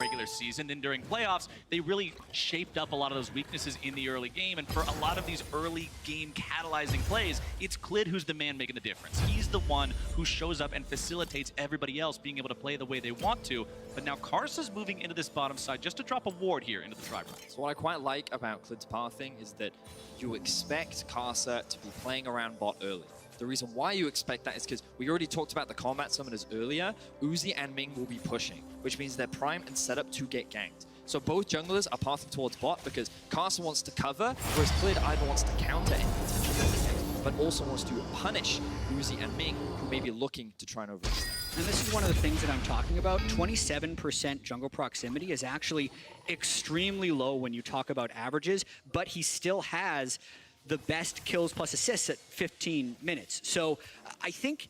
regular season. Then during playoffs, they really shaped up a lot of those weaknesses in the early game. And for a lot of these early game catalyzing plays, it's Clid who's the man making the difference. He's the one who shows up and facilitates everybody else being able to play the way they want to. But now Karsa's moving into this bottom side just to drop a ward here into the tri-run. So what I quite like about Clid's pathing is that you expect Karsa to be playing around bot early. The reason why you expect that is because we already talked about the combat summoners earlier. Uzi and Ming will be pushing, which means they're primed and set up to get ganked. So both junglers are pathing towards bot because Karsa wants to cover, whereas Clid either wants to counter any potential ganks, but also wants to punish Uzi and Ming, who may be looking to try and overstep. And this is one of the things that I'm talking about. 27% jungle proximity is actually extremely low when you talk about averages, but he still has the best kills plus assists at 15 minutes. So I think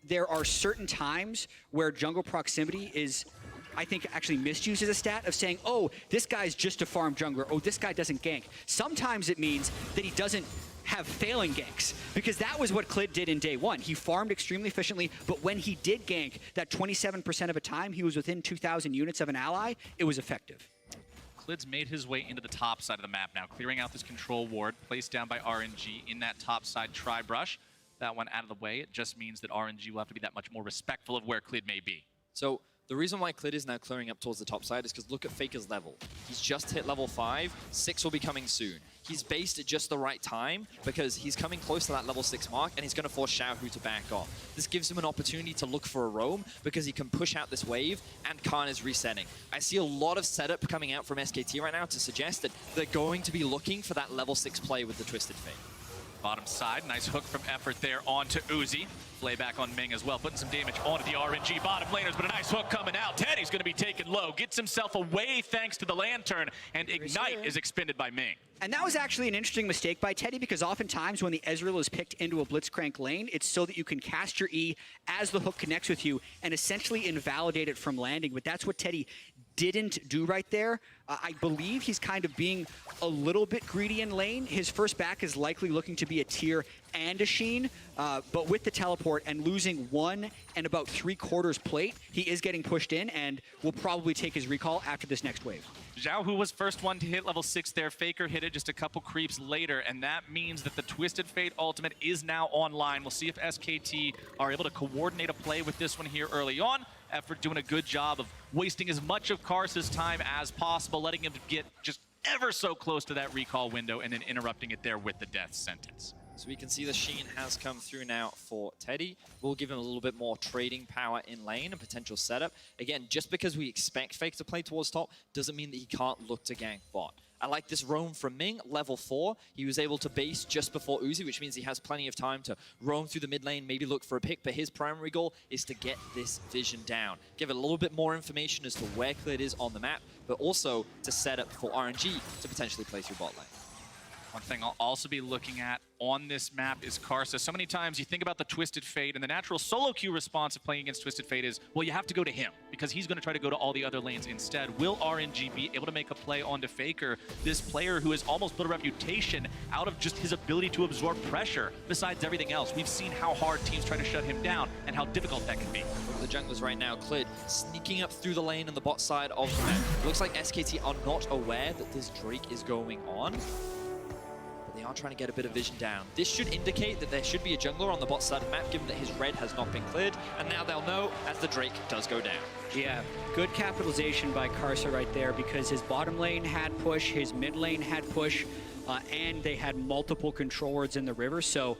there are certain times where jungle proximity is, I think, actually misused as a stat of saying, oh, this guy's just a farm jungler, oh, this guy doesn't gank. Sometimes it means that he doesn't have failing ganks, because that was what Clid did in day one. He farmed extremely efficiently, but when he did gank, that 27% of a time he was within 2,000 units of an ally, it was effective. Clid's made his way into the top side of the map now, clearing out this control ward placed down by RNG in that top side tri-brush. That one out of the way, it just means that RNG will have to be that much more respectful of where Clid may be. So the reason why Clid is now clearing up towards the top side is because look at Faker's level. He's just hit level 5, 6 will be coming soon. He's based at just the right time because he's coming close to that level 6 mark and he's going to force Xiaohu to back off. This gives him an opportunity to look for a roam because he can push out this wave and Khan is resetting. I see a lot of setup coming out from SKT right now to suggest that they're going to be looking for that level 6 play with the Twisted Fate. Bottom side, nice hook from Effort there onto Uzi. Play back on Ming as well, putting some damage onto the RNG bottom laners, but a nice hook coming out. Teddy's going to be taken low, gets himself away thanks to the Lantern, and Ignite is expended by Ming. And that was actually an interesting mistake by Teddy, because oftentimes when the Ezreal is picked into a Blitzcrank lane, it's so that you can cast your E as the hook connects with you and essentially invalidate it from landing. But that's what Teddy didn't do right there. I believe he's kind of being a little bit greedy in lane. His first back is likely looking to be a Tier and a Sheen, but with the teleport and losing 1 and about 3/4 plate, he is getting pushed in and will probably take his recall after this next wave. Zhao, who was first one to hit level 6 there, Faker hit it just a couple creeps later, and that means that the Twisted Fate ultimate is now online. We'll see if SKT are able to coordinate a play with this one here early on. Effort doing a good job of wasting as much of Karsa's time as possible, letting him get just ever so close to that recall window and then interrupting it there with the death sentence. So we can see the Sheen has come through now for Teddy. We'll give him a little bit more trading power in lane and potential setup. Again, just because we expect Fake to play towards top doesn't mean that he can't look to gank bot. I like this roam from Ming, level 4. He was able to base just before Uzi, which means he has plenty of time to roam through the mid lane, maybe look for a pick, but his primary goal is to get this vision down. Give it a little bit more information as to where Clid is on the map, but also to set up for RNG to potentially play through bot lane. One thing I'll also be looking at on this map is Karsa. So many times you think about the Twisted Fate, and the natural solo queue response of playing against Twisted Fate is, well, you have to go to him, because he's going to try to go to all the other lanes instead. Will RNG be able to make a play onto Faker, this player who has almost built a reputation out of just his ability to absorb pressure besides everything else? We've seen how hard teams try to shut him down and how difficult that can be. Look at the junglers right now. Clid sneaking up through the lane on the bot side of the map. Looks like SKT are not aware that this Drake is going on. They are trying to get a bit of vision down. This should indicate that there should be a jungler on the bot side of the map, given that his red has not been cleared, and now they'll know as the Drake does go down. Yeah, good capitalization by Karsa right there, because his bottom lane had push, his mid lane had push, and they had multiple control wards in the river. So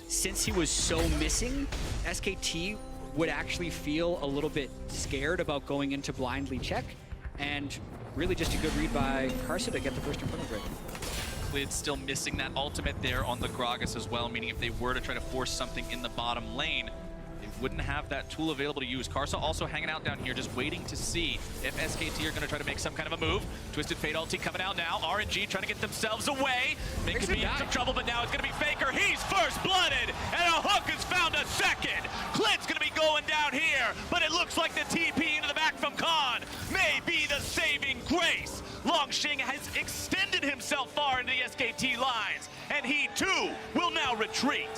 since he was so missing, SKT would actually feel a little bit scared about going into blindly check, and really just a good read by Karsa to get the first Infernal Drake. Clid still missing that ultimate there on the Gragas as well, meaning if they were to try to force something in the bottom lane, they wouldn't have that tool available to use. Karsa also hanging out down here, just waiting to see if SKT are going to try to make some kind of a move. Twisted Fate ulti coming out now. RNG trying to get themselves away. They could be in some trouble, but now it's going to be Faker. He's first blooded, and a hook has found a second. Clid's going to be going down here, but it looks like the TP into the back from Khan may be the saving grace. Longshing has extended himself far into the SKT lines, and he too will now retreat.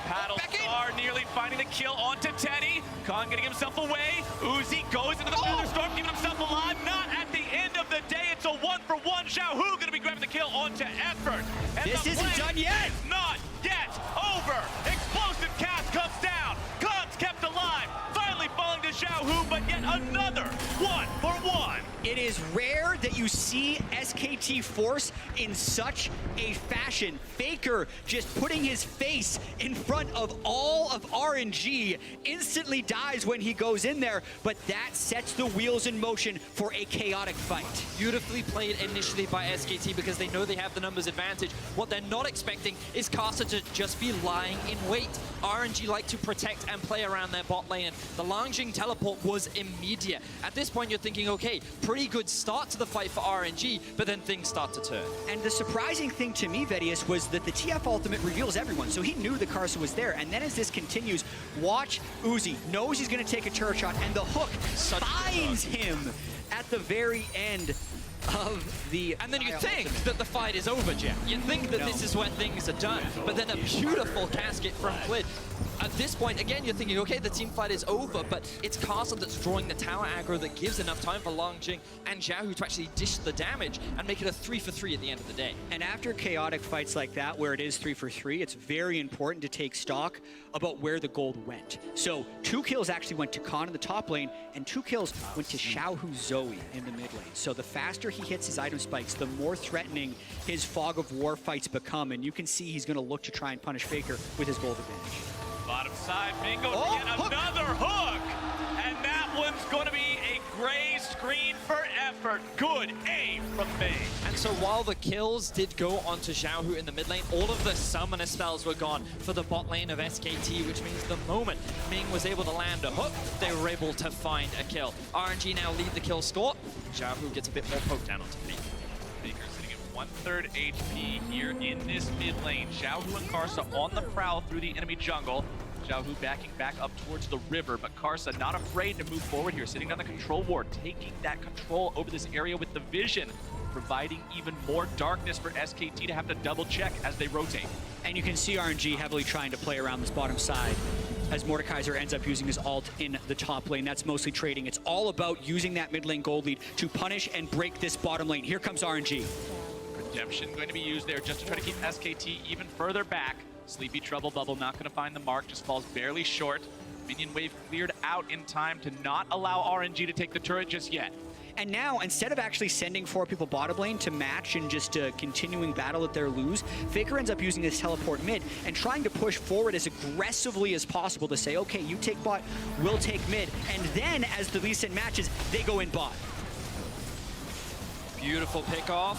Paddle back in. Star nearly finding the kill onto Teddy. Khan getting himself away. Uzi goes into the thunderstorm, keeping himself alive. Not at the end of the day. It's a 1-for-1. Xiaohu going to be grabbing the kill onto Effort. And This the isn't play done yet. is not yet over. Explosive cast comes down. Khan's kept alive. Finally falling to Xiaohu, but yet another 1-for-1. It is rare that you see SKT force in such a fashion. Faker just putting his face in front of all of RNG, instantly dies when he goes in there, but that sets the wheels in motion for a chaotic fight. Beautifully played initially by SKT because they know they have the numbers advantage. What they're not expecting is Karsa to just be lying in wait. RNG like to protect and play around their bot lane. The Langjing teleport was immediate. At this point, you're thinking, okay, pretty good start to the fight for RNG, but then things start to turn. And the surprising thing to me, Vedius, was that the TF ultimate reveals everyone, so he knew that Karsa was there. And then as this continues, watch Uzi, knows he's going to take a turret shot, and the hook finds him at the very end of the... And then you think that the fight is over, Jeff. You think that this is where things are done, but then a beautiful casket from Klid. At this point, again, you're thinking, okay, the team fight is over, but it's Karsa that's drawing the tower aggro that gives enough time for Langjing and Xiaohu to actually dish the damage and make it a 3-for-3 at the end of the day. And after chaotic fights like that, where it is 3-for-3, it's very important to take stock about where the gold went. So 2 kills actually went to Khan in the top lane, and 2 kills went to Xiaohu Zoe in the mid lane. So the faster he hits his item spikes, the more threatening his fog of war fights become, and you can see he's going to look to try and punish Faker with his gold advantage. Bottom side, Mingo to get another hook. And that one's going to be a gray screen for Effort. Good aim from Ming. And so while the kills did go onto Xiaohu in the mid lane, all of the summoner spells were gone for the bot lane of SKT, which means the moment Ming was able to land a hook, they were able to find a kill. RNG now lead the kill score. Xiaohu gets a bit more poke down onto Faker. Faker sitting at 1/3 HP here in this mid lane. Xiaohu and Karsa on the prowl through the enemy jungle. Xiaohu backing back up towards the river, but Karsa not afraid to move forward here, sitting down the control ward, taking that control over this area with the vision, providing even more darkness for SKT to have to double check as they rotate. And you can see RNG heavily trying to play around this bottom side as Mordekaiser ends up using his ult in the top lane. That's mostly trading. It's all about using that mid lane gold lead to punish and break this bottom lane. Here comes RNG. Redemption going to be used there just to try to keep SKT even further back. Sleepy Trouble Bubble not going to find the mark, just falls barely short. Minion wave cleared out in time to not allow RNG to take the turret just yet. And now, instead of actually sending 4 people bottom lane to match and just a continuing battle at their lose, Faker ends up using this teleport mid and trying to push forward as aggressively as possible to say, okay, you take bot, we'll take mid. And then, as the Lee Sin matches, they go in bot. Beautiful pickoff.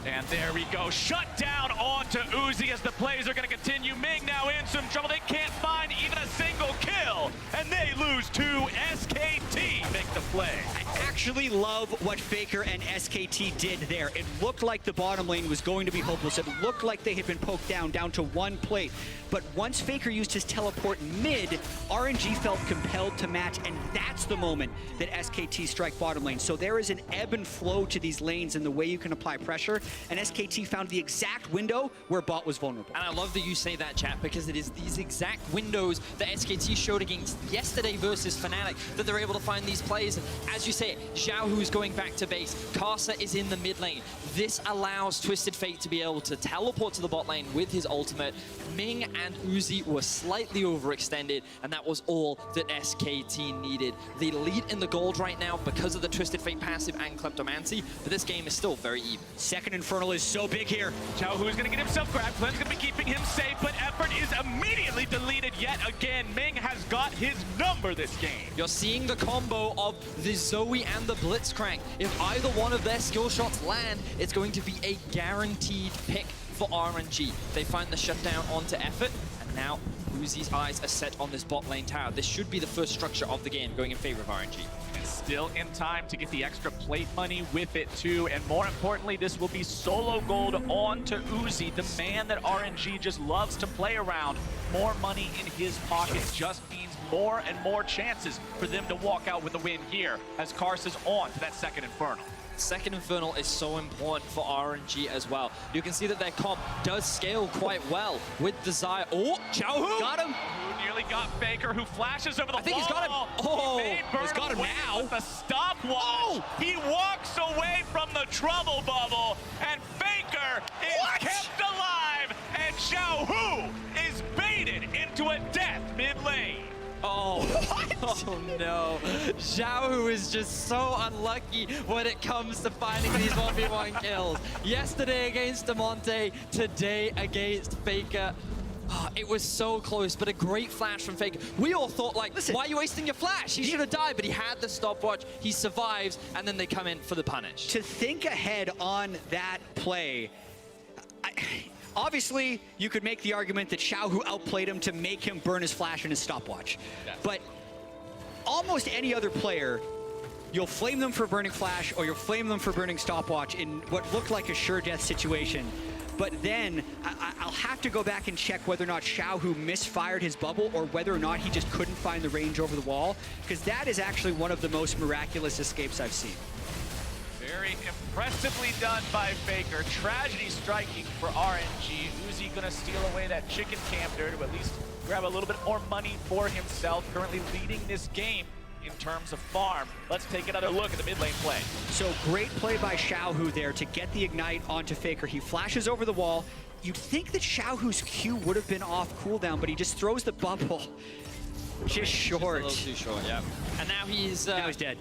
And there we go, shut down onto Uzi as the plays are going to continue. Ming now in some trouble. They can't find even a single kill, and they lose to SKT. Make the play. I actually love what Faker and SKT did there. It looked like the bottom lane was going to be hopeless. It looked like they had been poked down to 1 plate. But once Faker used his teleport mid, RNG felt compelled to match, and that's the moment that SKT strike bottom lane. So there is an ebb and flow to these lanes and the way you can apply pressure, and SKT found the exact window where bot was vulnerable. And I love that you say that, chat, because it is these exact windows that SKT showed against yesterday versus Fnatic that they're able to find these plays. And as you say, Xiaohu is going back to base. Karsa is in the mid lane. This allows Twisted Fate to be able to teleport to the bot lane with his ultimate. Ming and Uzi were slightly overextended, and that was all that SKT needed. They lead in the gold right now because of the Twisted Fate passive and Kleptomancy, but this game is still very even. Second Infernal is so big here. Xiaohu's going to get himself grabbed. Clem's going to be keeping him safe, but Effort is immediately deleted yet again. Ming has got his number this game. You're seeing the combo of the Zoe and the Blitzcrank. If either one of their skill shots land, it's going to be a guaranteed pick for RNG. They find the shutdown onto Effort, and now Uzi's eyes are set on this bot lane tower. This should be the first structure of the game going in favor of RNG. And still in time to get the extra plate money with it too, and more importantly, this will be solo gold on to Uzi, the man that RNG just loves to play around. More money in his pocket just means more and more chances for them to walk out with a win here as Karsa's on to that second Infernal. Second Infernal is so important for RNG as well. You can see that their comp does scale quite well with the Zaya. Oh, Xiaohu! Got him. Who nearly got Faker, who flashes over the wall. I think he's got him. Oh, he's got him now. With the stopwatch. Oh. He walks away from the trouble bubble, and Faker is kept alive, and Xiaohu is baited into a death mid lane. Oh, oh no. Xiaohu is just so unlucky when it comes to finding these 1v1 kills. Yesterday against Demonte, today against Faker. Oh, it was so close, but a great flash from Faker. We all thought, like, listen, why are you wasting your flash? He should have died, but he had the stopwatch, he survives, and then they come in for the punish. To think ahead on that play, obviously, you could make the argument that Xiaohu outplayed him to make him burn his flash and his stopwatch. Yes. But almost any other player, you'll flame them for burning flash or you'll flame them for burning stopwatch in what looked like a sure death situation. But then I'll have to go back and check whether or not Xiaohu misfired his bubble or whether or not he just couldn't find the range over the wall, because that is actually one of the most miraculous escapes I've seen. Very impressively done by Faker. Tragedy striking for RNG. Uzi gonna steal away that chicken camper to at least grab a little bit more money for himself. Currently leading this game in terms of farm. Let's take another look at the mid lane play. So great play by Xiaohu there to get the ignite onto Faker. He flashes over the wall. You'd think that Xiaohu's Q would have been off cooldown, but he just throws the bubble just short. Just a little too short, yeah. And now he's dead.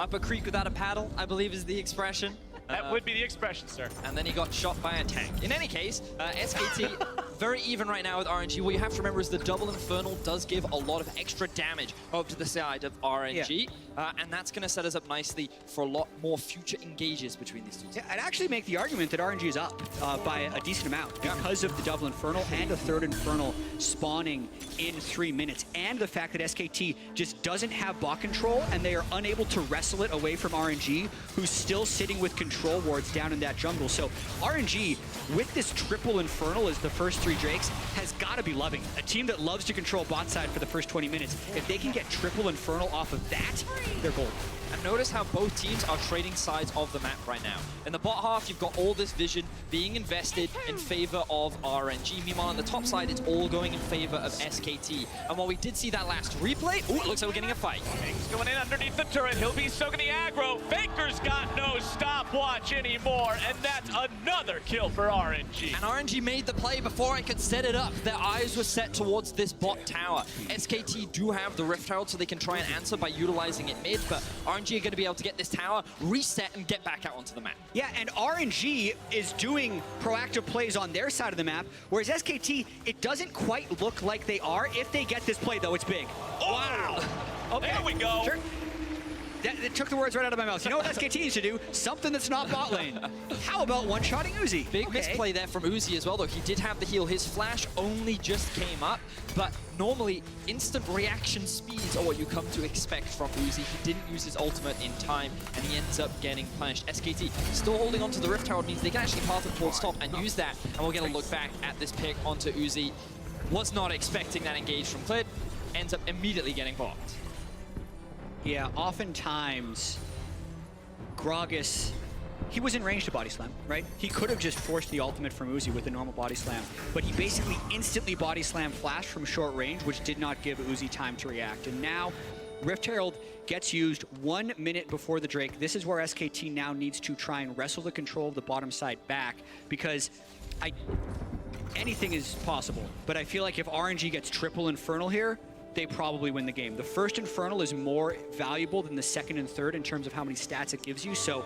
Up a creek without a paddle, I believe is the expression. That would be the expression, sir. And then he got shot by a tank. In any case, SKT, very even right now with RNG. What you have to remember is the double Infernal does give a lot of extra damage over to the side of RNG. Yeah. And that's going to set us up nicely for a lot more future engages between these two teams. Yeah, I'd actually make the argument that RNG is up by a decent amount because of the double Infernal and a third Infernal spawning in 3 minutes. And the fact that SKT just doesn't have bot control and they are unable to wrestle it away from RNG, who's still sitting with control wards down in that jungle. So RNG, with this triple Infernal as the first 3 Drakes, has got to be loving. A team that loves to control bot side for the first 20 minutes. If they can get triple Infernal off of that, they're gold. And notice how both teams are trading sides of the map right now. In the bot half, you've got all this vision being invested in favor of RNG. Meanwhile, on the top side, it's all going in favor of SKT. And while we did see that last replay, ooh, it looks like we're getting a fight. He's going in underneath the turret. He'll be soaking the aggro. Faker's got no stopwatch anymore, and that's another kill for RNG. And RNG made the play before I could set it up. Their eyes were set towards this bot tower. SKT do have the Rift Herald, so they can try and answer by utilizing it mid, but RNG are going to be able to get this tower, reset, and get back out onto the map. Yeah, and RNG is doing proactive plays on their side of the map, whereas SKT, it doesn't quite look like they are. If they get this play, though, it's big. Oh, wow. Okay. There we go. Sure. That took the words right out of my mouth. You know what SKT needs to do? Something that's not bot lane. How about one-shotting Uzi? Big misplay there from Uzi as well, though. He did have the heal. His flash only just came up, but normally instant reaction speeds are what you come to expect from Uzi. He didn't use his ultimate in time, and he ends up getting punished. SKT still holding onto the Rift Herald means they can actually path it towards top and use that, and we're going to look back at this pick onto Uzi. Was not expecting that engage from Clid. Ends up immediately getting blocked. Yeah, oftentimes, Gragas, he was in range to body slam, right? He could have just forced the ultimate from Uzi with a normal body slam, but he basically instantly body slam flash from short range, which did not give Uzi time to react. And now, Rift Herald gets used 1 minute before the Drake. This is where SKT now needs to try and wrestle the control of the bottom side back, because anything is possible. But I feel like if RNG gets triple Infernal here, they probably win the game. The first Infernal is more valuable than the second and third in terms of how many stats it gives you. So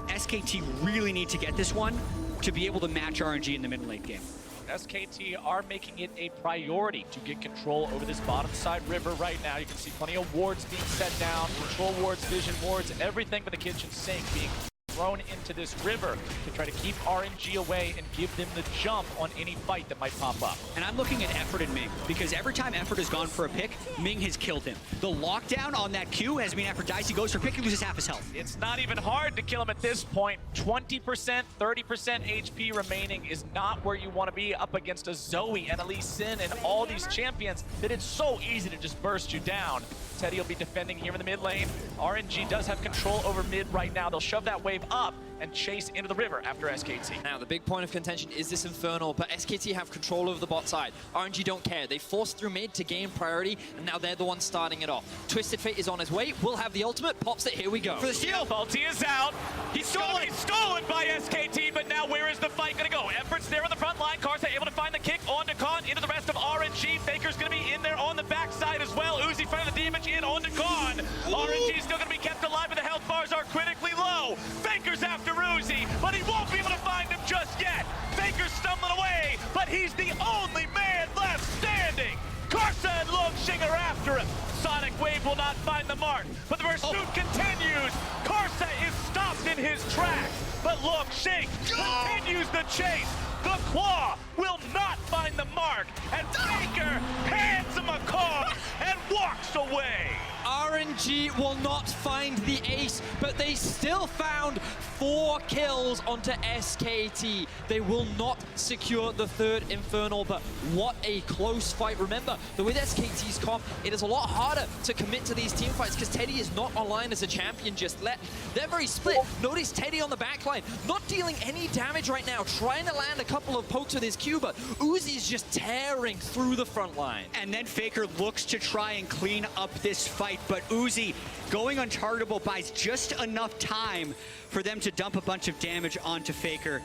SKT really need to get this one to be able to match RNG in the mid and late game. SKT are making it a priority to get control over this bottom side river right now. You can see plenty of wards being set down, control wards, vision wards, everything but the kitchen sink being thrown into this river to try to keep RNG away and give them the jump on any fight that might pop up. And I'm looking at Effort and Ming, because every time Effort has gone for a pick, Ming has killed him. The lockdown on that Q has mean Aphrodite goes for a pick, he loses half his health. It's not even hard to kill him at this point. 20%, 30% HP remaining is not where you want to be up against a Zoe and a Lee Sin and all these champions that it's so easy to just burst you down. Teddy will be defending here in the mid lane. RNG does have control over mid right now. They'll shove that wave up and chase into the river after SKT. Now, the big point of contention is this Infernal, but SKT have control over the bot side. RNG don't care. They forced through mid to gain priority, and now they're the ones starting it off. Twisted Fate is on his way. Will have the ultimate. Pops it. Here we go. For the steal. Ulti is out. He's stolen. Stolen by SKT, but now where is the fight going to go? Efforts there on the front line. Karsa able to find the kick onto Khan, into the rest of RNG. Faker's going to be in there on the backside as well. Uzi finding the damage in onto Khan. RNG is still going to be kept alive, but the health bars are critically low. Faker's after Uzi, but he won't be able to find him just yet. Faker's stumbling away, but he's the only man left standing. Karsa and Longshing are after him. Sonic Wave will not find the mark, but the pursuit continues. Karsa is stopped in his tracks, but Longshing continues the chase. The claw will not find the mark, and Faker hands him a car and walks away. RNG will not find the ace, but they still found 4 kills onto SKT. They will not secure the third Infernal, but what a close fight. Remember, with SKT's comp, it is a lot harder to commit to these team fights because Teddy is not online as a champion just yet. They're very split. Notice Teddy on the backline, not dealing any damage right now, trying to land a couple of pokes with his Q, but Uzi's just tearing through the front line. And then Faker looks to try and clean up this fight, but Uzi going untargetable buys just enough time for them to dump a bunch of damage onto Faker.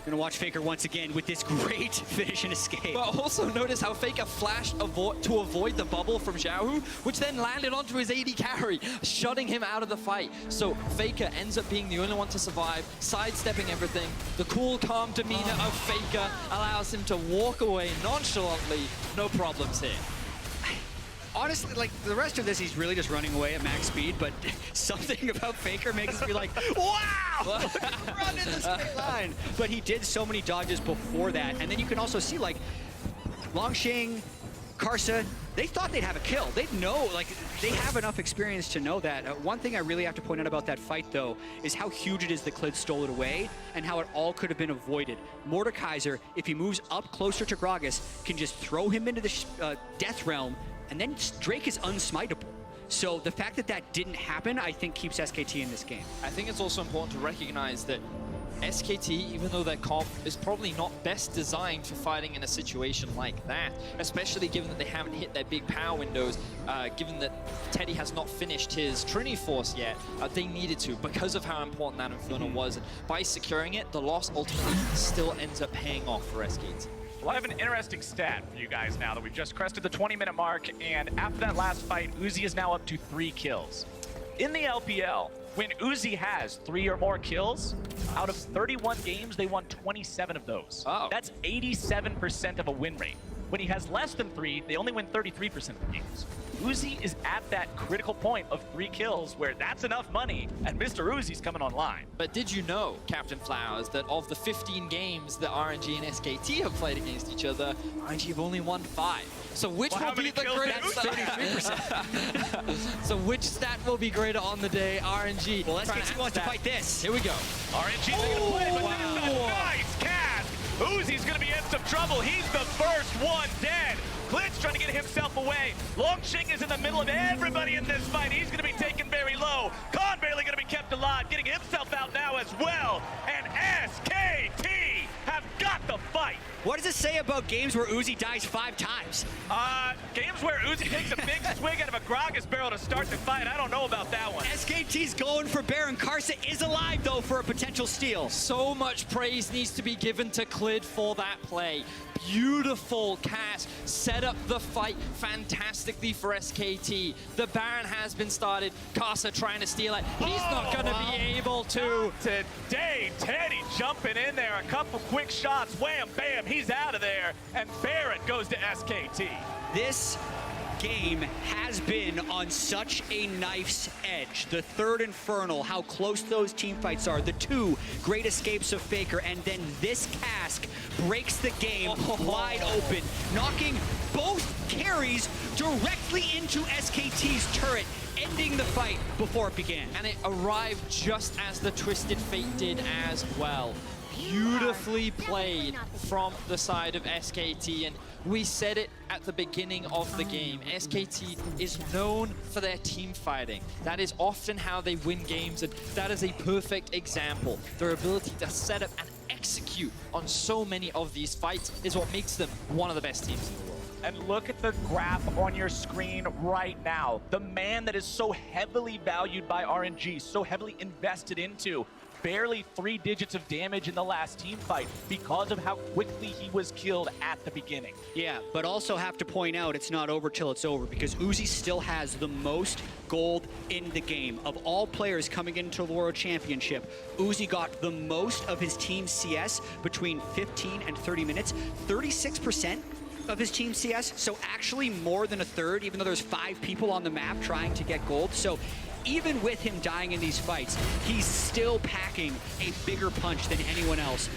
Gonna watch Faker once again with this great finish and escape. But also notice how Faker flashed to avoid the bubble from Xiaohu, which then landed onto his AD carry, shutting him out of the fight. So Faker ends up being the only one to survive, sidestepping everything. The cool, calm demeanor of Faker allows him to walk away nonchalantly, no problems here. Honestly, like, the rest of this, he's really just running away at max speed, but something about Faker makes us be like, wow! Run in the straight line! But he did so many dodges before that, and then you can also see, like, Longshing, Karsa, they thought they'd have a kill. They'd know, like, they have enough experience to know that. One thing I really have to point out about that fight, though, is how huge it is that Clid stole it away and how it all could have been avoided. Mordekaiser, if he moves up closer to Gragas, can just throw him into the Death Realm, and then Drake is unsmiteable. So the fact that that didn't happen, I think, keeps SKT in this game. I think it's also important to recognize that SKT, even though their comp is probably not best designed for fighting in a situation like that, especially given that they haven't hit their big power windows, given that Teddy has not finished his Trinity Force yet, they needed to because of how important that Infernal was. And by securing it, the loss ultimately still ends up paying off for SKT. Well, I have an interesting stat for you guys now that we've just crested the 20-minute mark, and after that last fight, Uzi is now up to 3 kills. In the LPL, when Uzi has 3 or more kills, out of 31 games, they won 27 of those. Oh. That's 87% of a win rate. When he has less than 3, they only win 33% of the games. Uzi is at that critical point of 3 kills where that's enough money, and Mr. Uzi's coming online. But did you know, Captain Flowers, that of the 15 games that RNG and SKT have played against each other, RNG have only won 5. So which will be the greatest? 33%. So which stat will be greater on the day? RNG. Well, SKT wants to fight this. Here we go. RNG's gonna play, but that's a nice cast. Uzi's gonna be in some trouble. He's the first one dead. Clit's trying to get himself away. Longshing is in the middle of everybody in this fight. He's going to be taken very low. Khan barely going to be kept alive, getting himself out now as well. And SKT have got the fight. What does it say about games where Uzi dies 5 times? Games where Uzi takes a big swig out of a Gragas barrel to start the fight. I don't know about that one. SKT's going for Baron. Karsa is alive, though, for a potential steal. So much praise needs to be given to Clid for that play. Beautiful cast, set up the fight fantastically for SKT. The Baron has been started. Karsa trying to steal it. He's not going to be able to. Today, Teddy jumping in there. A couple quick shots. Wham, bam, he's out of there. And Barrett goes to SKT. This game has been on such a knife's edge. The third Infernal, how close those team fights are, the two great escapes of Faker, and then this cask breaks the game wide open, knocking both carries directly into SKT's turret, ending the fight before it began. And it arrived just as the Twisted Fate did as well. Beautifully played from the side of SKT, and we said it at the beginning of the game. SKT is known for their team fighting. That is often how they win games, and that is a perfect example. Their ability to set up and execute on so many of these fights is what makes them one of the best teams in the world. And look at the graph on your screen right now. The man that is so heavily valued by RNG, so heavily invested into, barely 3 digits of damage in the last team fight because of how quickly he was killed at the beginning. Yeah, but also have to point out it's not over till it's over, because Uzi still has the most gold in the game. Of all players coming into the World Championship, Uzi got the most of his team CS between 15 and 30 minutes, 36% of his team CS, so actually more than a third, even though there's 5 people on the map trying to get gold. So even with him dying in these fights, he's still packing a bigger punch than anyone else.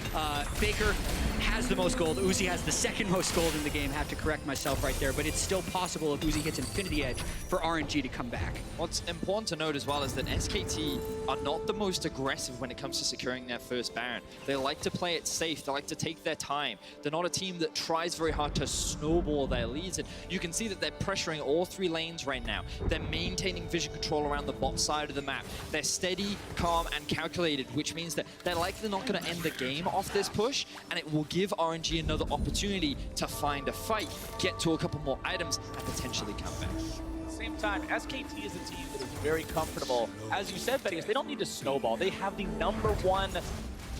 Faker has the most gold. Uzi has the second most gold in the game. Have to correct myself right there, but it's still possible if Uzi hits Infinity Edge for RNG to come back. What's important to note as well is that SKT are not the most aggressive when it comes to securing their first Baron. They like to play it safe. They like to take their time. They're not a team that tries very hard to snowball their leads, and you can see that they're pressuring all 3 lanes right now. They're maintaining vision control around the bot side of the map. They're steady, calm, and calculated, which means that they're likely not going to end the game off this push, and it will give RNG another opportunity to find a fight, get to a couple more items, and potentially come back. At the same time, SKT is a team that is very comfortable. As you said, Betty, they don't need to snowball. They have the #1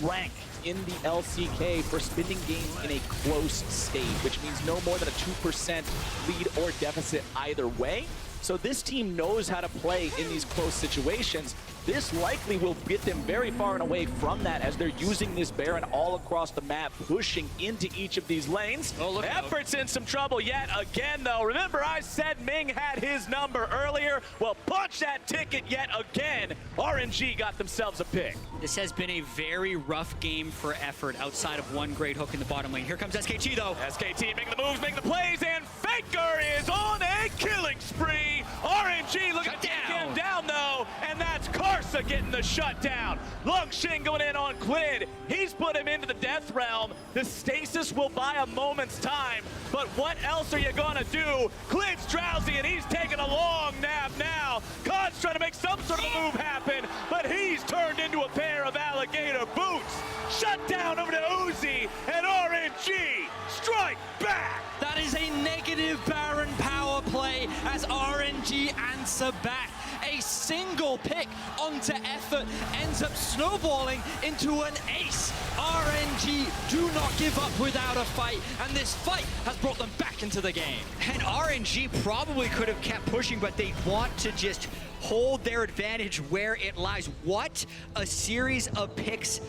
rank in the LCK for spending games in a close state, which means no more than a 2% lead or deficit either way. So this team knows how to play in these close situations. This likely will get them very far and away from that as they're using this Baron all across the map, pushing into each of these lanes. Oh, look out. Effort's in some trouble yet again, though. Remember I said Ming had his number earlier? Well, punch that ticket yet again. RNG got themselves a pick. This has been a very rough game for effort outside of one great hook in the bottom lane. Here comes SKT, though. SKT making the moves, making the plays, and Faker is on a killing spree. RNG looking to take him down, though, and that's Karsa getting the shutdown. Longxing going in on Klid. He's put him into the death realm. The stasis will buy a moment's time, but what else are you gonna do? Klid's drowsy, and he's taking a long nap now. Khan's trying to make some sort of a move happen, but he's turned into a pair of alligator boots. Shut down over to Uzi, and RNG strike back. That is a negative Baron power play as RNG answer back. A single pick onto effort ends up snowballing into an ace. RNG do not give up without a fight, and this fight has brought them back into the game. And RNG probably could have kept pushing, but they want to just hold their advantage where it lies. What a series of picks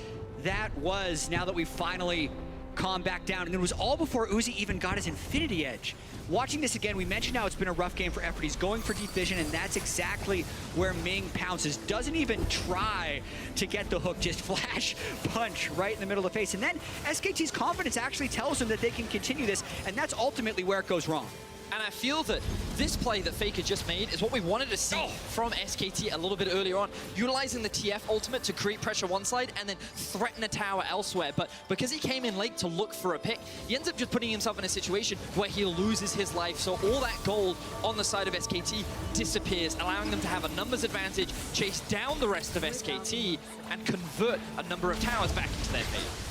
that was, now that we finally calmed back down. And it was all before Uzi even got his Infinity Edge. Watching this again, we mentioned how it's been a rough game for effort. He's going for deep vision, and that's exactly where Ming pounces. Doesn't even try to get the hook, just flash punch right in the middle of the face. And then SKT's confidence actually tells them that they can continue this, and that's ultimately where it goes wrong. And I feel that this play that Faker just made is what we wanted to see from SKT a little bit earlier on, utilizing the TF ultimate to create pressure one side and then threaten a tower elsewhere. But because he came in late to look for a pick, he ends up just putting himself in a situation where he loses his life. So all that gold on the side of SKT disappears, allowing them to have a numbers advantage, chase down the rest of SKT, and convert a number of towers back into their favor.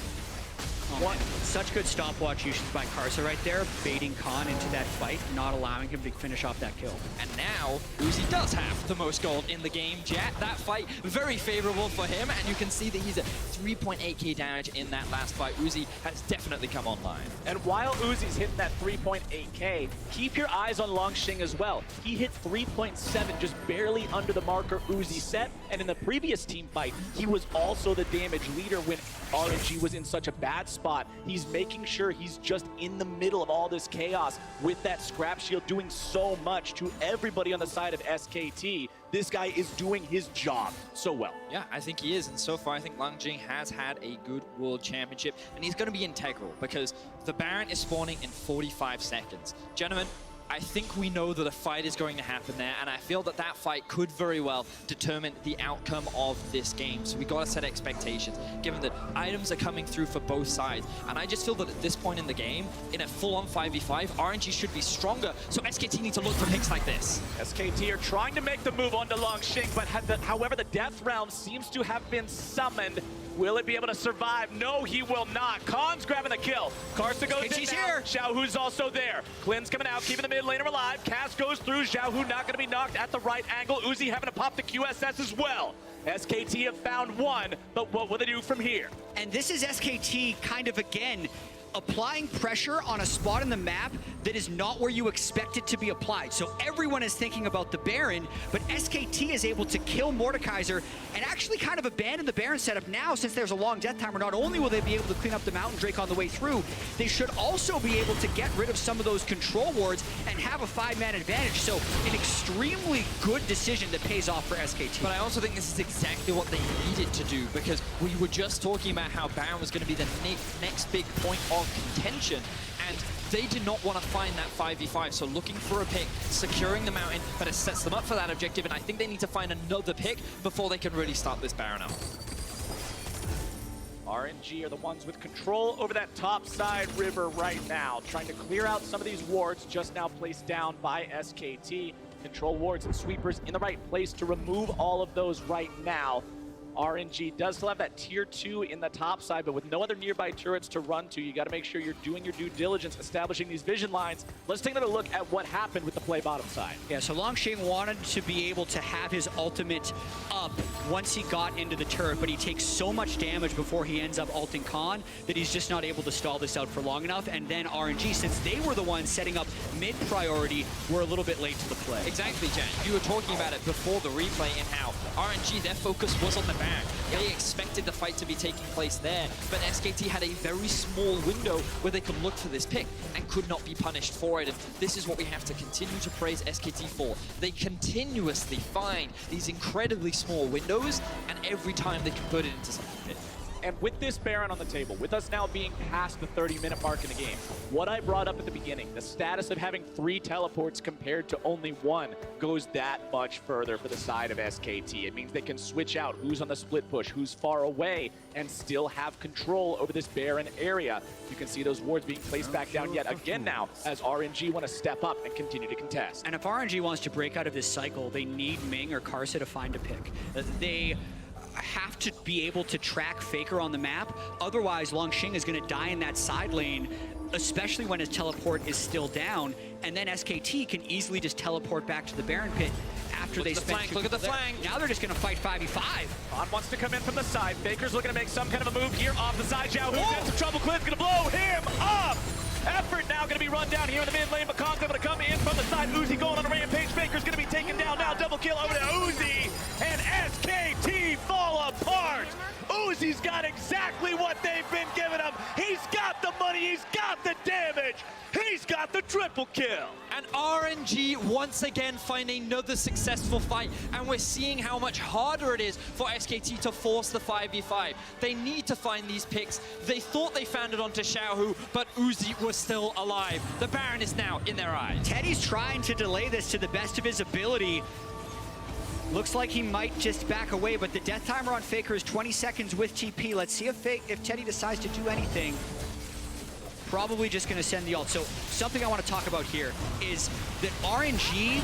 Oh, such good stopwatch usage by Karsa right there, baiting Khan into that fight, not allowing him to finish off that kill. And now, Uzi does have the most gold in the game. Jet, that fight, very favorable for him, and you can see that he's at 3.8k damage in that last fight. Uzi has definitely come online. And while Uzi's hitting that 3.8k, keep your eyes on Longxing as well. He hit 3.7, just barely under the marker Uzi set, and in the previous team fight, he was also the damage leader when RNG was in such a bad spot. spot. He's making sure he's just in the middle of all this chaos with that scrap shield, doing so much to everybody on the side of SKT. This guy is doing his job so well. Yeah, I think he is, and so far I think Langjing has had a good World Championship, and he's going to be integral because the Baron is spawning in 45 seconds. Gentlemen, I think we know that a fight is going to happen there, and I feel that that fight could very well determine the outcome of this game. So we got to set expectations, given that items are coming through for both sides. And I just feel that at this point in the game, in a full-on 5v5, RNG should be stronger, so SKT need to look for picks like this. SKT are trying to make the move onto Longxing, but however, the Death Realm seems to have been summoned. Will it be able to survive? No, he will not. Khan's grabbing the kill. Karsa goes in now. Xiaohu's also there. Clinn's coming out, keeping the mid laner alive. Cass goes through. Xiaohu not going to be knocked at the right angle. Uzi having to pop the QSS as well. SKT have found one, but what will they do from here? And this is SKT kind of, again, applying pressure on a spot in the map that is not where you expect it to be applied. So everyone is thinking about the Baron, but SKT is able to kill Mordekaiser and actually kind of abandon the Baron setup now since there's a long death timer. Not only will they be able to clean up the Mountain Drake on the way through, they should also be able to get rid of some of those control wards and have a 5-man advantage. So an extremely good decision that pays off for SKT. But I also think this is exactly what they needed to do, because we were just talking about how Baron was going to be the next big point of contention, and they did not want to find that 5v5, so looking for a pick, securing the mountain, but it sets them up for that objective, and I think they need to find another pick before they can really start this Baron up. RNG are the ones with control over that top side river right now, trying to clear out some of these wards just now placed down by SKT. Control wards and sweepers in the right place to remove all of those right now. RNG does still have that tier 2 in the top side, but with no other nearby turrets to run to, you got to make sure you're doing your due diligence, establishing these vision lines. Let's take another look at what happened with the play bottom side. Yeah, so Longxing wanted to be able to have his ultimate up once he got into the turret, but he takes so much damage before he ends up ulting Khan that he's just not able to stall this out for long enough. And then RNG, since they were the ones setting up mid-priority, were a little bit late to the play. Exactly, Jen. You were talking about it before the replay and how RNG, their focus was on the Baron. They expected the fight to be taking place there, but SKT had a very small window where they could look for this pick and could not be punished for it. And this is what we have to continue to praise SKT for. They continuously find these incredibly small windows, and every time they convert it into something big. And with this Baron on the table, with us now being past the 30-minute mark in the game, what I brought up at the beginning, the status of having 3 teleports compared to only 1 goes that much further for the side of SKT. It means they can switch out who's on the split push, who's far away, and still have control over this Baron area. You can see those wards being placed back down yet again now as RNG want to step up and continue to contest. And if RNG wants to break out of this cycle, they need Ming or Karsa to find a pick. They have to be able to track Faker on the map. Otherwise, Longxing is going to die in that side lane, especially when his teleport is still down. And then SKT can easily just teleport back to the Baron pit after they spend. Look at the flank. Now they're just going to fight 5v5. Khan wants to come in from the side. Faker's looking to make some kind of a move here off the side. Xiaohu's in some trouble. Clint's going to blow him up. Effort now going to be run down here in the mid lane, but Khan's able to come in from the side. Uzi going on a rampage. Faker's going to be taken down now. Double kill over to Uzi, and SKT fall apart. Uzi's got exactly what they've been giving him. He's got the money. He's got the damage. He's got the triple kill. And RNG once again find another successful fight, and we're seeing how much harder it is for SKT to force the 5v5. They need to find these picks. They thought they found it onto Xiaohu, but Uzi was still alive. The Baron is now in their eyes. Teddy's trying to delay this to the best of his ability. Looks like he might just back away, but the death timer on Faker is 20 seconds with TP. Let's see if Teddy decides to do anything. Probably just going to send the ult. So something I want to talk about here is that RNG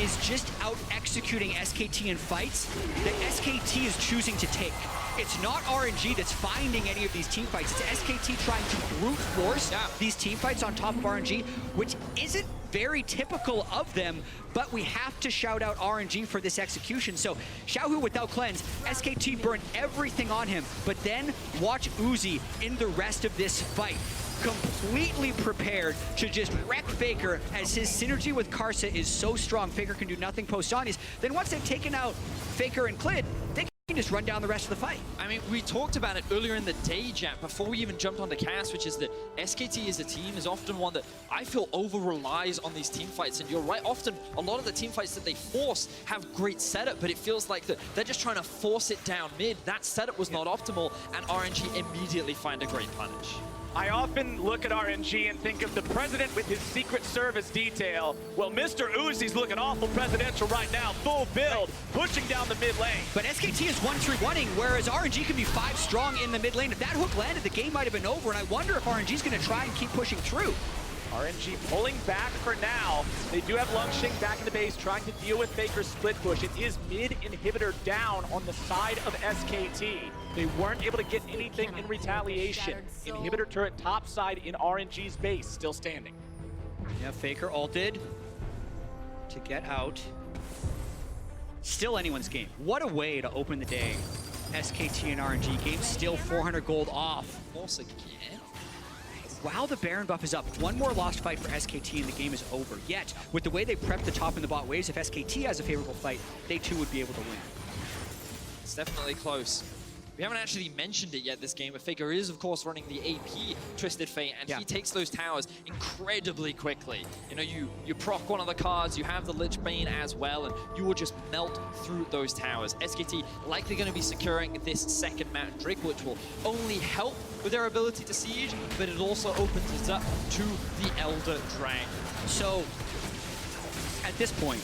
is just out executing SKT in fights that SKT is choosing to take. It's not RNG that's finding any of these team fights. It's SKT trying to brute force these team fights on top of RNG, which isn't very typical of them, but we have to shout out RNG for this execution. So Xiaohu without cleanse, SKT burned everything on him, but then watch Uzi in the rest of this fight. Completely prepared to just wreck Faker as his synergy with Karsa is so strong. Faker can do nothing post-Zhonya's. Then once they've taken out Faker and Clid, they just run down the rest of the fight. I mean, we talked about it earlier in the day, Jack, before we even jumped onto Cass, which is that SKT as a team is often one that I feel over-relies on these team fights. And you're right, often a lot of the team fights that they force have great setup, but it feels like that they're just trying to force it down mid. That setup was not optimal, and RNG immediately find a great punish. I often look at RNG and think of the president with his Secret Service detail. Well, Mr. Uzi's looking awful presidential right now, full build, pushing down the mid lane. But SKT is 1-3-1-ing, whereas RNG can be 5 strong in the mid lane. If that hook landed, the game might have been over, and I wonder if RNG's going to try and keep pushing through. RNG pulling back for now. They do have Lungshing back in the base, trying to deal with Faker's split push. It is mid inhibitor down on the side of SKT. They weren't able to get anything in retaliation. Inhibitor turret top side in RNG's base, still standing. Yeah, Faker ulted to get out. Still anyone's game. What a way to open the day. SKT and RNG game still 400 gold off. Force again. While the Baron buff is up, one more lost fight for SKT and the game is over. Yet, with the way they prep the top and the bot waves, if SKT has a favorable fight, they too would be able to win. It's definitely close. We haven't actually mentioned it yet this game, but Faker is, of course, running the AP Twisted Fate, and he takes those towers incredibly quickly. You know, you proc one of the cards, you have the Lich Bane as well, and you will just melt through those towers. SKT likely going to be securing this second Mountain Drake, which will only help with their ability to siege, but it also opens it up to the Elder Dragon. So, at this point,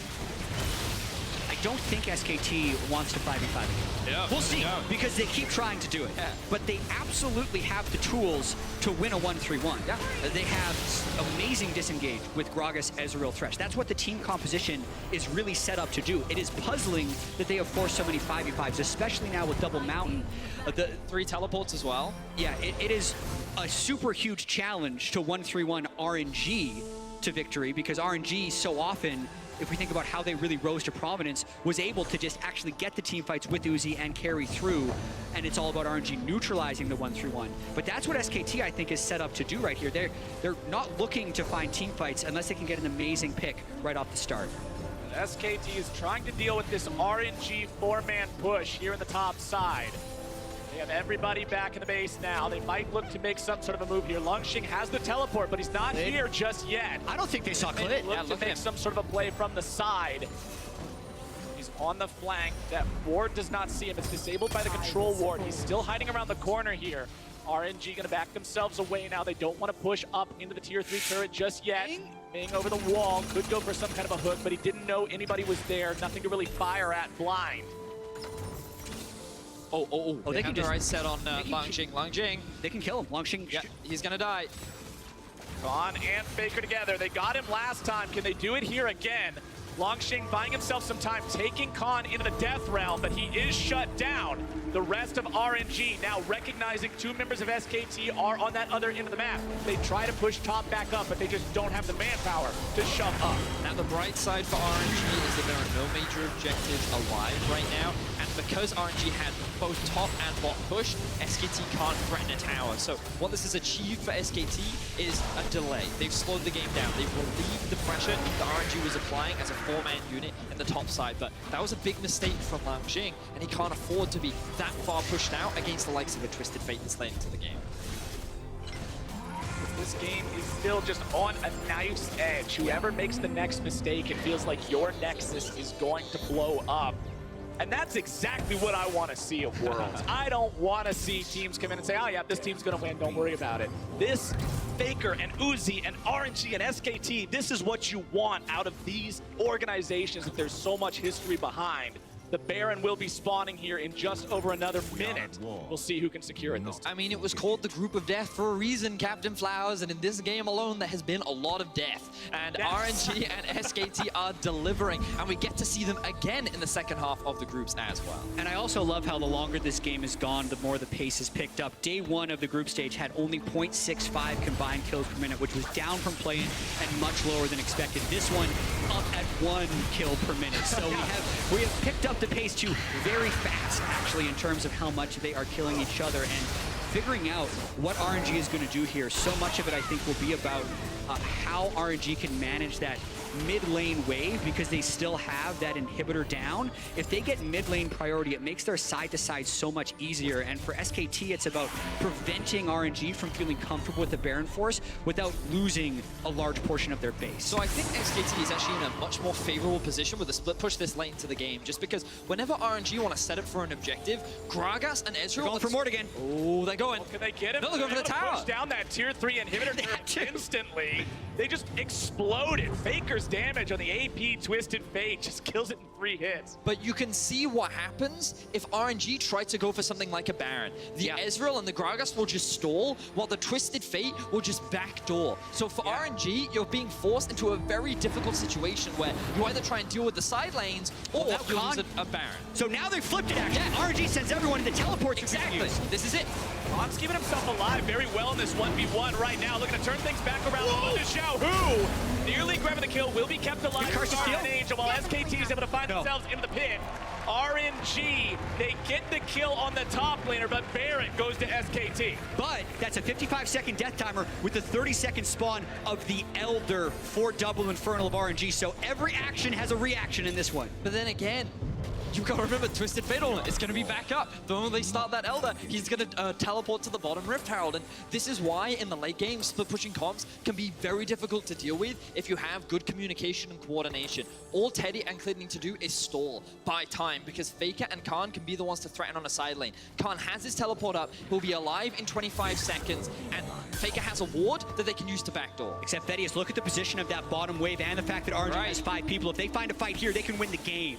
I don't think SKT wants to 5v5 again. Yeah, we'll see, because they keep trying to do it. Yeah. But they absolutely have the tools to win a 1-3-1. Yeah. They have amazing disengage with Gragas, Ezreal, Thresh. That's what the team composition is really set up to do. It is puzzling that they have forced so many 5v5s, especially now with Double Mountain. The 3 teleports as well. Yeah, it is a super huge challenge to 1-3-1 RNG to victory, because RNG so often, if we think about how they really rose to prominence, was able to just actually get the team fights with Uzi and carry through, and it's all about RNG neutralizing the 1-3-1. But that's what SKT, I think, is set up to do right here. They're not looking to find team fights unless they can get an amazing pick right off the start. SKT is trying to deal with this RNG 4-man push here in the top side. They have everybody back in the base now. They might look to make some sort of a move here. Lungshing has the teleport, but he's not here just yet. I don't think they saw Clit. Look to make some sort of a play from the side. He's on the flank. That ward does not see him. It's disabled by the control ward. He's still hiding around the corner here. RNG gonna back themselves away now. They don't want to push up into the tier 3 turret just yet. Ming over the wall, could go for some kind of a hook, but he didn't know anybody was there. Nothing to really fire at blind. Oh, they can the just right set on Lungshing. They can kill him. Lungshing. Yeah, he's gonna die. Khan and Faker together. They got him last time. Can they do it here again? Longshing buying himself some time, taking Khan into the death realm, but he is shut down. The rest of RNG now recognizing 2 members of SKT are on that other end of the map. They try to push top back up, but they just don't have the manpower to shove up. Now the bright side for RNG is that there are no major objectives alive right now, and because RNG had both top and bot push, SKT can't threaten a tower. So what this has achieved for SKT is a delay. They've slowed the game down. They've relieved the pressure that RNG was applying as a 4-man unit in the top side, but that was a big mistake from Lungshing, and he can't afford to be that far pushed out against the likes of a Twisted Fate this late into the game. This game is still just on a knife's edge. Whoever makes the next mistake, it feels like your Nexus is going to blow up. And that's exactly what I want to see of Worlds. I don't want to see teams come in and say, oh yeah, this team's going to win, don't worry about it. This Faker and Uzi and RNG and SKT, this is what you want out of these organizations that there's so much history behind. The Baron will be spawning here in just over another minute. We'll see who can secure it this time. I mean, it was called the Group of Death for a reason, Captain Flowers, and in this game alone, there has been a lot of death. And RNG and SKT are delivering, and we get to see them again in the second half of the groups as well. And I also love how the longer this game has gone, the more the pace is picked up. Day 1 of the group stage had only 0.65 combined kills per minute, which was down from play-in and much lower than expected. This one up at 1 kill per minute. So we have picked up the pace to very fast, actually, in terms of how much they are killing each other and figuring out what RNG is going to do here. So much of it, I think, will be about how RNG can manage that mid lane wave because they still have that inhibitor down. If they get mid lane priority, it makes their side to side so much easier. And for SKT, it's about preventing RNG from feeling comfortable with the Baron Force without losing a large portion of their base. So I think SKT is actually in a much more favorable position with a split push this late into the game, just because whenever RNG want to set up for an objective, Gragas and Ezreal... Going for Mort again. Oh, they're going. Can they get him? No, they're going for the tower. Push down that tier 3 inhibitor instantly. They just exploded. Faker's damage on the AP Twisted Fate just kills it in 3 hits. But you can see what happens if RNG try to go for something like a Baron. The Ezreal and the Gragas will just stall, while the Twisted Fate will just backdoor. So for RNG, you're being forced into a very difficult situation where you either try and deal with the side lanes or you use a Baron. So now they flipped it, actually. RNG sends everyone into teleports. Exactly. This is it. Khan's keeping himself alive very well in this 1v1 right now. Looking to turn things back around. The Xiao Hu nearly grabbing the kill, will be kept alive. Angel, while SKT is able to find themselves in the pit. RNG, they get the kill on the top laner, but Barrett goes to SKT. But that's a 55-second death timer with the 30-second spawn of the Elder for double Infernal of RNG. So every action has a reaction in this one. But then again, you've got to remember, Twisted Fate on it. It's going to be back up. The moment they start that Elder, he's going to teleport to the bottom Rift Herald. And this is why in the late game, split pushing comps can be very difficult to deal with if you have good communication and coordination. All Teddy and Clid need to do is stall, buy time, because Faker and Khan can be the ones to threaten on a side lane. Khan has his teleport up, he'll be alive in 25 seconds, and Faker has a ward that they can use to backdoor. Except Thaddeus, look at the position of that bottom wave and the fact that RNG has 5 people. If they find a fight here, they can win the game.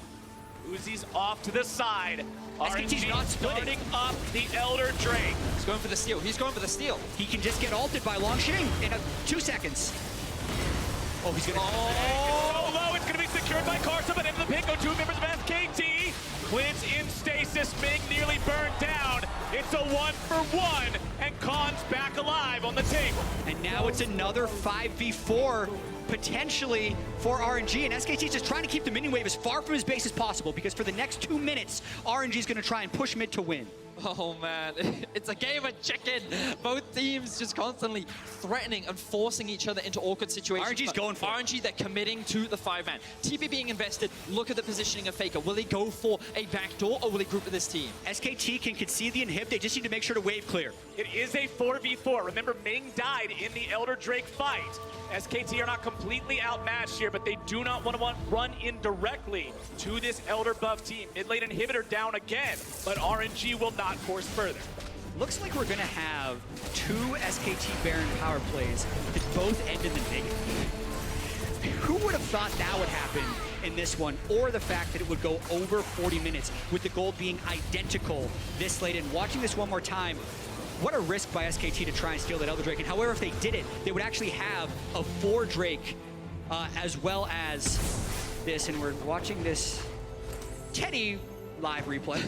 Uzi's off to the side. SKT's not starting up the Elder Drake. He's going for the steal. He's going for the steal. He can just get ulted by Longsheng in 2 seconds. Oh, he's gonna... Oh, low. It's gonna be secured by Karsa, but into the pick go 2 members of SKT. Clint's in stasis. Ming nearly burned down. It's a 1-for-1, and Khan's back alive on the table. And now it's another 5v4 potentially for RNG, and SKT's just trying to keep the minion wave as far from his base as possible, because for the next 2 minutes, RNG's gonna try and push mid to win. Oh man, it's a game of chicken. Both teams just constantly threatening and forcing each other into awkward situations. RNG's going for it. RNG, they're committing to the 5-man. TP being invested, look at the positioning of Faker. Will he go for a backdoor or will he group with this team? SKT can concede the inhib, they just need to make sure to wave clear. It is a 4v4. Remember, Ming died in the Elder Drake fight. SKT are not completely outmatched here, but they do not want to run in directly to this Elder buff team. Mid lane inhibitor down again, but RNG will not force further. Looks like we're gonna have 2 SKT Baron power plays that both end in the negative. Who would have thought that would happen in this one, or the fact that it would go over 40 minutes with the gold being identical this late in? Watching this one more time, what a risk by SKT to try and steal that Elder Drake. And however, if they did it, they would actually have a 4 Drake as well as this. And we're watching this Teddy live replay.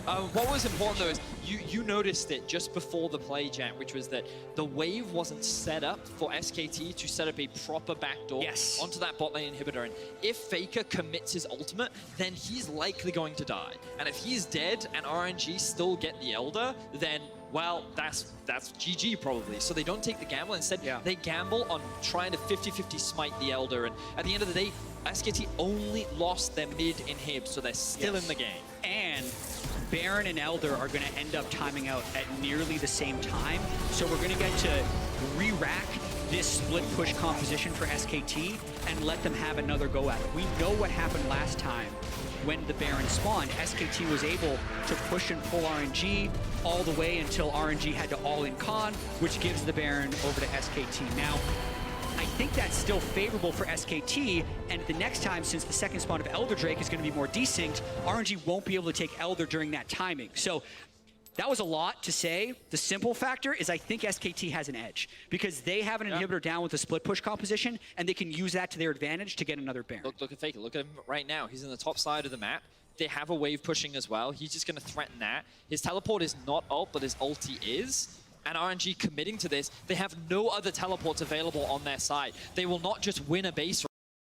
What was important though is you noticed it just before the play, Jan, which was that the wave wasn't set up for SKT to set up a proper backdoor onto that bot lane inhibitor. And if Faker commits his ultimate, then he's likely going to die. And if he's dead and RNG still get the Elder, then well, that's GG probably. So they don't take the gamble. Instead, they gamble on trying to 50-50 smite the Elder. And at the end of the day, SKT only lost their mid inhib, so they're still in the game. And Baron and Elder are going to end up timing out at nearly the same time. So we're going to get to re-rack this split push composition for SKT and let them have another go at it. We know what happened last time when the Baron spawned. SKT was able to push and pull RNG all the way until RNG had to all-in Khan, which gives the Baron over to SKT. Now, I think that's still favorable for SKT, and the next time, since the second spawn of Elder Drake is going to be more desynced, RNG won't be able to take Elder during that timing. So that was a lot to say. The simple factor is I think SKT has an edge, because they have an inhibitor down with a split push composition, and they can use that to their advantage to get another Baron. Look at Faker. Look at him right now. He's in the top side of the map. They have a wave pushing as well. He's just going to threaten that. His teleport is not ult, but his ulti is. And RNG committing to this, they have no other teleports available on their side. They will not just win a base